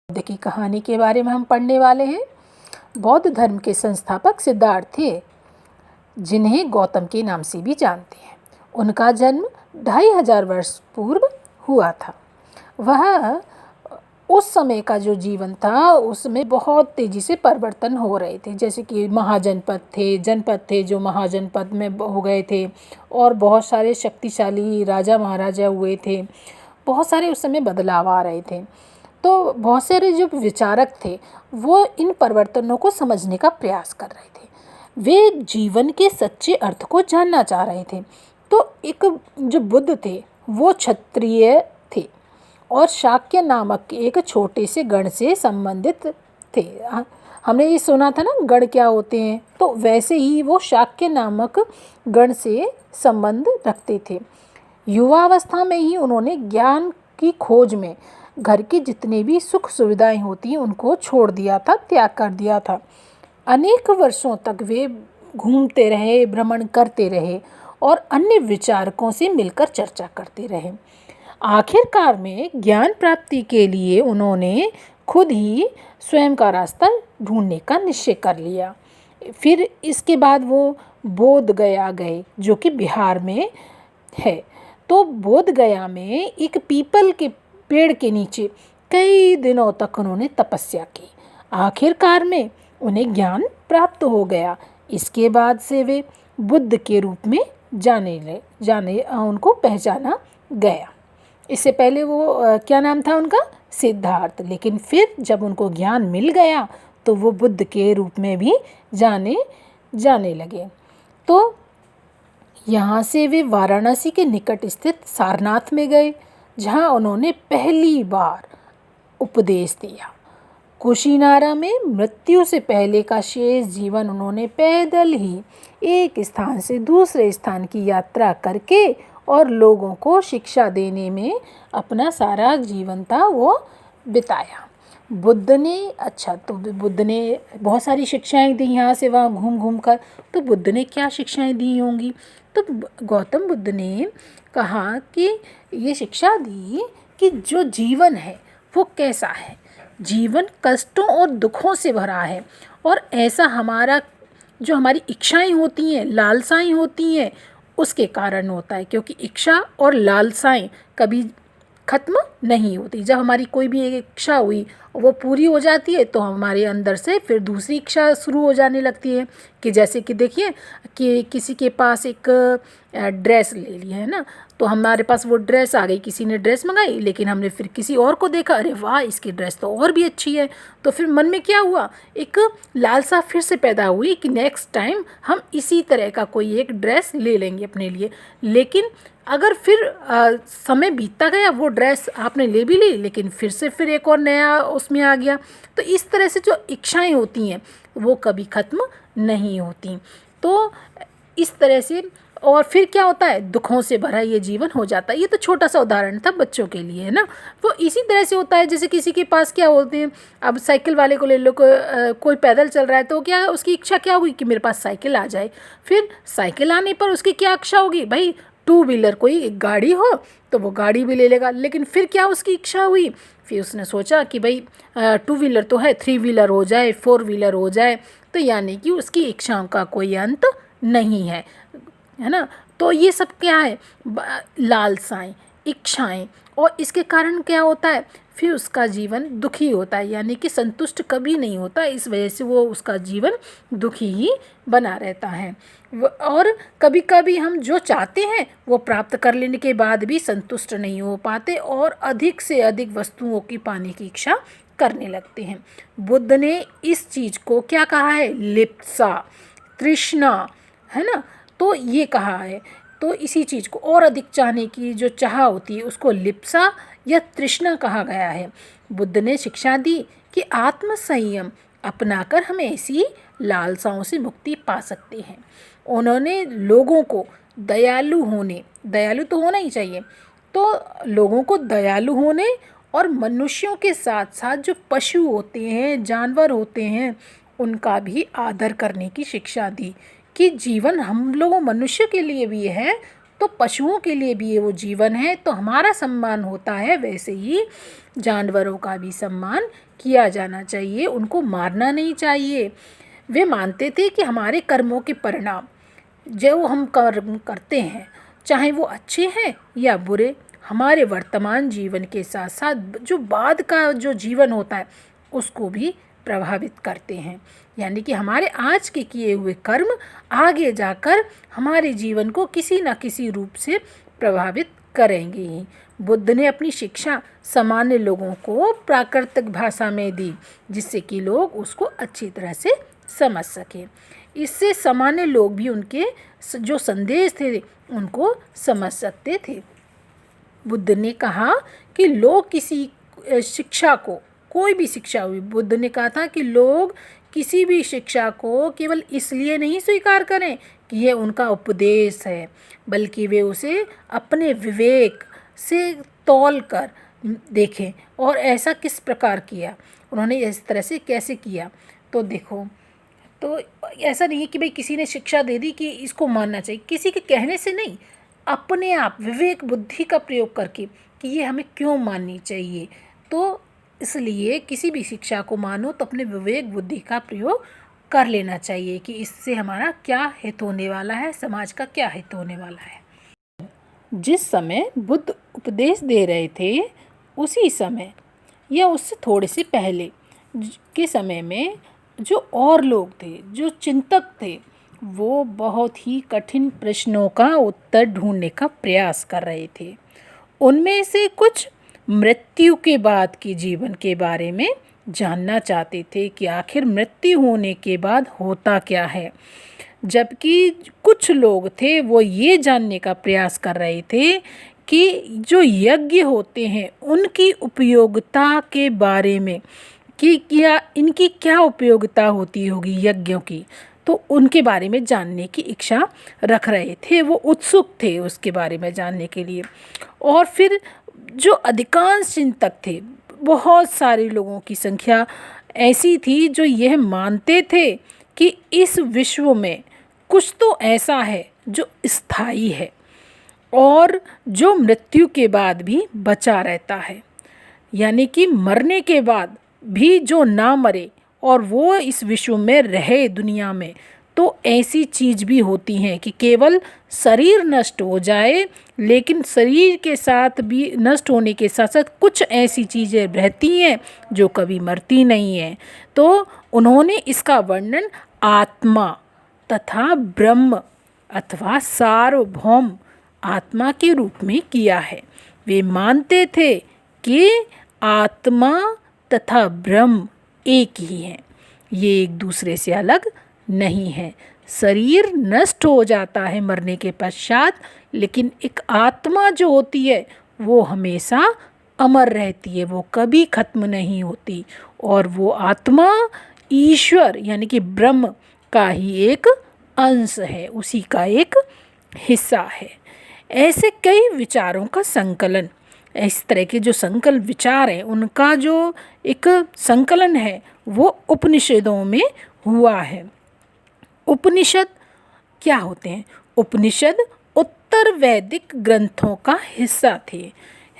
बुद्ध की कहानी के बारे में हम पढ़ने वाले हैं। बौद्ध धर्म के संस्थापक सिद्धार्थ थे, जिन्हें गौतम के नाम से भी जानते हैं। उनका जन्म 2500 वर्ष पूर्व हुआ था। वह उस समय का जो जीवन था उसमें बहुत तेज़ी से परिवर्तन हो रहे थे, जैसे कि जनपद थे जो महाजनपद में हो गए थे, और बहुत सारे शक्तिशाली राजा महाराजा हुए थे। बहुत सारे उस समय बदलाव आ रहे थे। तो बहुत सारे जो विचारक थे वो इन परिवर्तनों को समझने का प्रयास कर रहे थे। वे जीवन के सच्चे अर्थ को जानना चाह रहे थे। तो एक जो बुद्ध थे वो क्षत्रिय थे और शाक्य नामक एक छोटे से गण से संबंधित थे। हमने ये सुना था ना, गण क्या होते हैं, तो वैसे ही वो शाक्य नामक गण से संबंध रखते थे। युवावस्था में ही उन्होंने ज्ञान की खोज में घर की जितनी भी सुख सुविधाएं होती हैं उनको छोड़ दिया था, त्याग कर दिया था। अनेक वर्षों तक वे घूमते रहे, भ्रमण करते रहे और अन्य विचारकों से मिलकर चर्चा करते रहे। आखिरकार में ज्ञान प्राप्ति के लिए उन्होंने खुद ही स्वयं का रास्ता ढूंढने का निश्चय कर लिया। फिर इसके बाद वो बोध गया गए, जो कि बिहार में है। तो बोध गया में एक पीपल के पेड़ के नीचे कई दिनों तक उन्होंने तपस्या की। आखिरकार में उन्हें ज्ञान प्राप्त हो गया। इसके बाद से वे बुद्ध के रूप में उनको पहचाना गया। इससे पहले वो क्या नाम था उनका? सिद्धार्थ। लेकिन फिर जब उनको ज्ञान मिल गया तो वो बुद्ध के रूप में भी जाने लगे। तो यहाँ से वे वाराणसी के निकट स्थित सारनाथ में गए, जहाँ उन्होंने पहली बार उपदेश दिया। कुशीनारा में मृत्यु से पहले का शेष जीवन उन्होंने पैदल ही एक स्थान से दूसरे स्थान की यात्रा करके और लोगों को शिक्षा देने में अपना सारा जीवन था वो बिताया। बुद्ध ने बहुत सारी शिक्षाएं दी यहाँ से वहाँ घूम घूम कर। तो बुद्ध ने क्या शिक्षाएं दी होंगी? तो गौतम बुद्ध ने कहा कि ये शिक्षा दी कि जो जीवन है वो कैसा है। जीवन कष्टों और दुखों से भरा है, और ऐसा हमारी इच्छाएं होती हैं, लालसाएं होती हैं, उसके कारण होता है। क्योंकि इच्छा और लालसाएं कभी खत्म नहीं होती। जब हमारी कोई भी एक इच्छा हुई वो पूरी हो जाती है तो हमारे अंदर से फिर दूसरी इच्छा शुरू हो जाने लगती है। कि जैसे कि देखिए कि किसी के पास एक ड्रेस ले ली है ना, तो हमारे पास वो ड्रेस आ गई, किसी ने ड्रेस मंगाई, लेकिन हमने फिर किसी और को देखा, अरे वाह इसकी ड्रेस तो और भी अच्छी है। तो फिर मन में क्या हुआ, एक लालसा फिर से पैदा हुई कि नेक्स्ट टाइम हम इसी तरह का कोई एक ड्रेस ले लेंगे अपने लिए। लेकिन अगर फिर समय बीतता गया, वो ड्रेस आपने ले भी ली, लेकिन फिर एक और नया उसमें आ गया। तो इस तरह से जो इच्छाएं होती हैं वो कभी ख़त्म नहीं होती। तो इस तरह से, और फिर क्या होता है, दुखों से भरा ये जीवन हो जाता है। ये तो छोटा सा उदाहरण था बच्चों के लिए, है ना। वो इसी तरह से होता है जैसे किसी के पास क्या होते हैं, अब साइकिल वाले को ले लो, कोई पैदल चल रहा है तो क्या उसकी इच्छा क्या होगी कि मेरे पास साइकिल आ जाए। फिर साइकिल आने पर उसकी क्या इच्छा होगी, भाई टू व्हीलर कोई एक गाड़ी हो तो वो गाड़ी भी ले लेगा। लेकिन फिर क्या उसकी इच्छा हुई, फिर उसने सोचा कि भाई टू व्हीलर तो है, थ्री व्हीलर हो जाए, फोर व्हीलर हो जाए। तो यानी कि उसकी इच्छाओं का कोई अंत नहीं है ना। तो ये सब क्या है, लालसाएं, इच्छाएं, और इसके कारण क्या होता है, फिर उसका जीवन दुखी होता है, यानी कि संतुष्ट कभी नहीं होता। इस वजह से वो उसका जीवन दुखी ही बना रहता है। और कभी कभी हम जो चाहते हैं वो प्राप्त कर लेने के बाद भी संतुष्ट नहीं हो पाते और अधिक से अधिक वस्तुओं की पाने की इच्छा करने लगते हैं। बुद्ध ने इस चीज़ को क्या कहा है, लिप्सा, तृष्णा, है ना। तो ये कहा है। तो इसी चीज़ को और अधिक चाहने की जो चाह होती है उसको लिप्सा या तृष्णा कहा गया है। बुद्ध ने शिक्षा दी कि आत्म संयम अपनाकर हम ऐसी लालसाओं से मुक्ति पा सकते हैं। उन्होंने लोगों को दयालु तो होना ही चाहिए, तो लोगों को दयालु होने और मनुष्यों के साथ साथ जो पशु होते हैं, जानवर होते हैं, उनका भी आदर करने की शिक्षा दी कि जीवन हम लोगों मनुष्य के लिए भी है तो पशुओं के लिए भी ये वो जीवन है, तो हमारा सम्मान होता है, वैसे ही जानवरों का भी सम्मान किया जाना चाहिए, उनको मारना नहीं चाहिए। वे मानते थे कि हमारे कर्मों के परिणाम जो हम कर्म करते हैं, चाहे वो अच्छे हैं या बुरे, हमारे वर्तमान जीवन के साथ साथ जो बाद का जो जीवन होता है उसको भी प्रभावित करते हैं। यानी कि हमारे आज के किए हुए कर्म आगे जाकर हमारे जीवन को किसी न किसी रूप से प्रभावित करेंगे ही। बुद्ध ने अपनी शिक्षा सामान्य लोगों को प्राकृतिक भाषा में दी, जिससे कि लोग उसको अच्छी तरह से समझ सकें। इससे सामान्य लोग भी उनके जो संदेश थे उनको समझ सकते थे। बुद्ध ने कहा कि लोग किसी शिक्षा को, कोई भी शिक्षा हुई, बुद्ध ने कहा था कि लोग किसी भी शिक्षा को केवल इसलिए नहीं स्वीकार करें कि यह उनका उपदेश है, बल्कि वे उसे अपने विवेक से तौल कर देखें। और ऐसा किस प्रकार किया, उन्होंने इस तरह से कैसे किया, तो देखो, तो ऐसा नहीं है कि भाई किसी ने शिक्षा दे दी कि इसको मानना चाहिए, किसी के कहने से नहीं, अपने आप विवेक बुद्धि का प्रयोग करके कि ये हमें क्यों माननी चाहिए। तो इसलिए किसी भी शिक्षा को मानो तो अपने विवेक बुद्धि का प्रयोग कर लेना चाहिए कि इससे हमारा क्या हित होने वाला है, समाज का क्या हित होने वाला है। जिस समय बुद्ध उपदेश दे रहे थे, उसी समय या उससे थोड़े से पहले के समय में जो और लोग थे, जो चिंतक थे, वो बहुत ही कठिन प्रश्नों का उत्तर ढूंढने का प्रयास कर रहे थे। उनमें से कुछ मृत्यु के बाद के जीवन के बारे में जानना चाहते थे कि आखिर मृत्यु होने के बाद होता क्या है, जबकि कुछ लोग थे वो ये जानने का प्रयास कर रहे थे कि जो यज्ञ होते हैं उनकी उपयोगिता के बारे में, कि क्या इनकी क्या उपयोगिता होती होगी यज्ञों की, तो उनके बारे में जानने की इच्छा रख रहे थे, वो उत्सुक थे उसके बारे में जानने के लिए। और फिर जो अधिकांश चिंतक थे, बहुत सारे लोगों की संख्या ऐसी थी जो यह मानते थे कि इस विश्व में कुछ तो ऐसा है जो स्थायी है और जो मृत्यु के बाद भी बचा रहता है, यानी कि मरने के बाद भी जो ना मरे और वो इस विश्व में रहे दुनिया में, तो ऐसी चीज़ भी होती हैं कि केवल शरीर नष्ट हो जाए, लेकिन शरीर के साथ भी नष्ट होने के साथ साथ कुछ ऐसी चीज़ें रहती हैं जो कभी मरती नहीं हैं। तो उन्होंने इसका वर्णन आत्मा तथा ब्रह्म अथवा सार्वभौम आत्मा के रूप में किया है। वे मानते थे कि आत्मा तथा ब्रह्म एक ही हैं, ये एक दूसरे से अलग नहीं है। शरीर नष्ट हो जाता है मरने के पश्चात, लेकिन एक आत्मा जो होती है वो हमेशा अमर रहती है, वो कभी खत्म नहीं होती, और वो आत्मा ईश्वर यानी कि ब्रह्म का ही एक अंश है, उसी का एक हिस्सा है। ऐसे कई विचारों का संकलन, इस तरह के जो संकल्प विचार हैं उनका जो एक संकलन है वो उपनिषदों में हुआ है। उपनिषद क्या होते हैं? उपनिषद उत्तर वैदिक ग्रंथों का हिस्सा थे,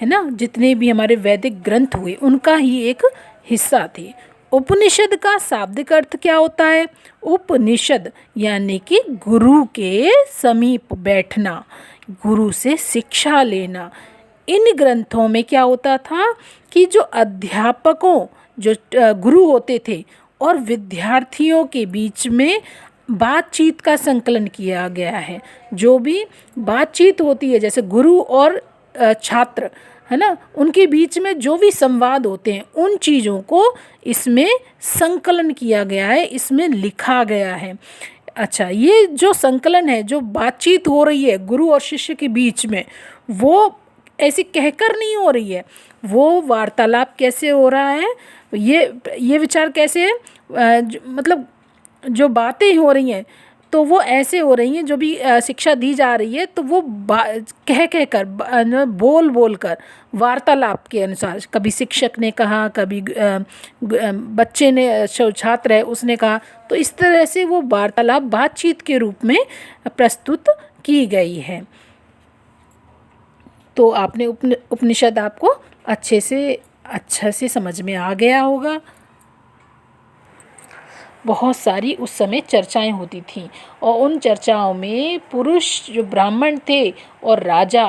है ना, जितने भी हमारे वैदिक ग्रंथ हुए उनका ही एक हिस्सा थे। उपनिषद का शाब्दिक अर्थ क्या होता है? उपनिषद यानी कि गुरु के समीप बैठना, गुरु से शिक्षा लेना। इन ग्रंथों में क्या होता था कि जो अध्यापकों, जो गुरु होते थे और विद्यार्थियों के बीच में बातचीत का संकलन किया गया है। जो भी बातचीत होती है, जैसे गुरु और छात्र, है ना, उनके बीच में जो भी संवाद होते हैं उन चीज़ों को इसमें संकलन किया गया है, इसमें लिखा गया है। अच्छा, ये जो संकलन है, जो बातचीत हो रही है गुरु और शिष्य के बीच में, वो ऐसी कहकर नहीं हो रही है, वो वार्तालाप कैसे हो रहा है, ये विचार कैसे है, मतलब जो बातें हो रही हैं तो वो ऐसे हो रही हैं, जो भी शिक्षा दी जा रही है तो वो कह कर बोल बोल कर वार्तालाप के अनुसार, कभी शिक्षक ने कहा, कभी बच्चे ने, छात्र है उसने कहा, तो इस तरह से वो वार्तालाप बातचीत के रूप में प्रस्तुत की गई है। तो आपने उपनिषद आपको अच्छा से समझ में आ गया होगा। बहुत सारी उस समय चर्चाएं होती थीं और उन चर्चाओं में पुरुष जो ब्राह्मण थे और राजा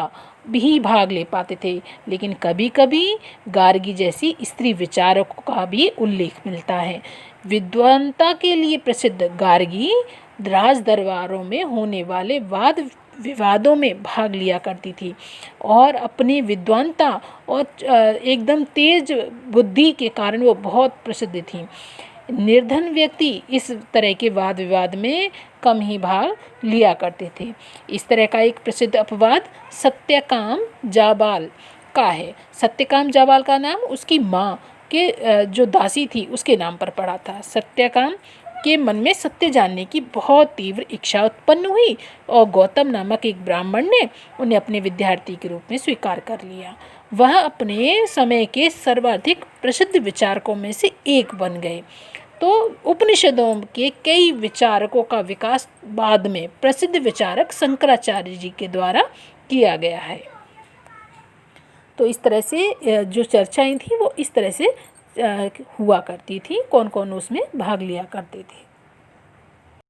भी भाग ले पाते थे, लेकिन कभी कभी गार्गी जैसी स्त्री विचारकों का भी उल्लेख मिलता है। विद्वता के लिए प्रसिद्ध गार्गी राज दरबारों में होने वाले वाद विवादों में भाग लिया करती थी और अपनी विद्वता और एकदम तेज बुद्धि के कारण वो बहुत प्रसिद्ध थी। निर्धन व्यक्ति इस तरह के वाद विवाद में कम ही भाग लिया करते थे। इस तरह का एक प्रसिद्ध अपवाद सत्यकाम जाबाल का है। सत्यकाम जाबाल का नाम उसकी माँ के जो दासी थी उसके नाम पर पड़ा था। सत्यकाम के मन में सत्य जानने की बहुत तीव्र इच्छा उत्पन्न हुई और गौतम नामक एक ब्राह्मण ने उन्हें अपने विद्यार्थी के रूप में स्वीकार कर लिया। वह अपने समय के सर्वाधिक प्रसिद्ध विचारकों में से एक बन गए। तो उपनिषदों के कई विचारकों का विकास बाद में प्रसिद्ध विचारक शंकराचार्य जी के द्वारा किया गया है। तो इस तरह से जो चर्चाएं थी वो इस तरह से हुआ करती थी। कौन कौन उसमें भाग लिया करते थे।